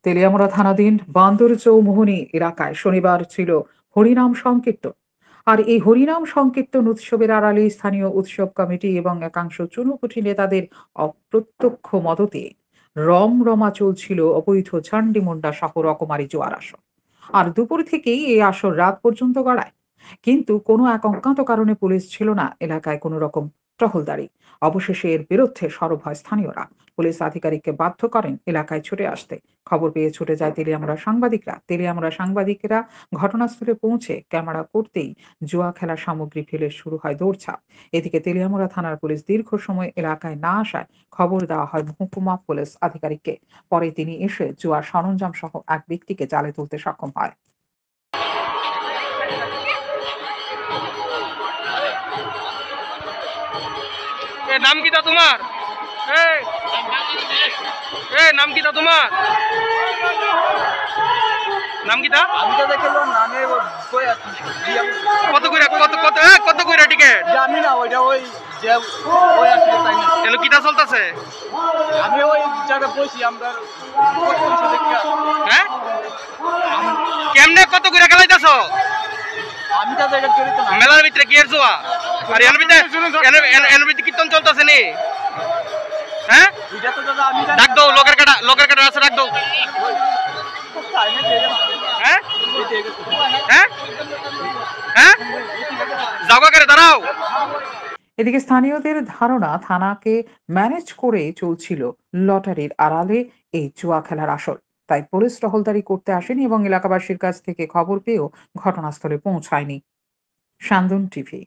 তেলিয়ামুড়া থানাধীন বান্দর চৌমুহনী এলাকায় শনিবার ছিল হরিনাম সংকীর্তন। আর এই হরিনাম সংকীর্তন উৎসবের আড়ালে স্থানীয় উৎসব কমিটি এবং একাংশ চুনোপুঁটি নেতাদের অপ্রত্যক্ষ মদতে রমরমা চলছিল অবৈধ ঝান্ডিমুন্ডা সহ রকমারি জোয়ার আসর। আর দুপুর থেকেই এই আসর রাত পর্যন্ত গড়ায়। কিন্তু কোনো এক অজ্ঞাত কারণে পুলিশ ছিল না এলাকায় কোনো রকম টহলদারি। অবশেষে এর বিরুদ্ধে সরব হয় স্থানীয়রা। পুলিশ আধিকারিককে বাধ্য করেন এলাকায় ছুটে আসতে। খবর পেয়ে ছুটে যায় তেলিয়ামুড়া সাংবাদিকরা। তেলিয়ামুড়া সাংবাদিকেরা ঘটনাস্থলে পৌঁছে ক্যামেরা করতেই জুয়া খেলার সামগ্রী ফেলে শুরু হয় দৌড়ঝাঁপ। এদিকে তেলিয়ামুড়া থানার পুলিশ দীর্ঘ সময় এলাকায় না আসায় খবর দেওয়া হয় মহকুমা পুলিশ আধিকারিককে। পরে তিনি এসে জুয়ার সরঞ্জাম সহ এক ব্যক্তিকে জালে তুলতে সক্ষম হয়। নাম কিটা তোমার? নাম কিটা তোমার? নাম কিটা? আমি তো দেখলো নামে কই আছি কত কইরা কত কইরা টিকেট? জানি না ওইটা ওই যে ওই আসলে তাই না এলো কিটা চলতেছে? আমি ওই জায়গায় বসি আমরা কত কিছু দেখি হ্যাঁ, কেমনে কত কইরা খেলাইতাছো? আমি তো জায়গা জড়িত না মেলার ভিতরে কি এর জোয়া? আর এর ভিতরে কীর্তন চলতেছে নি? হ্যাঁ, এটা তো দাদা আমি জানি ডাক দাও, লোকের কাটা আছে, ডাক দাও। হ্যাঁ হ্যাঁ হ্যাঁ, যাওয়া করে দাঁড়াও। এদিকে স্থানীয়দের ধারণা থানাকে ম্যানেজ করে চলছিল লটারির আড়ালে এই জুয়া খেলার আসর। তাই পুলিশ টহলদারি করতে আসেনি এবং এলাকাবাসীর কাছ থেকে খবর পেয়েও ঘটনাস্থলে পৌঁছায়নি। সান্দন টিভি।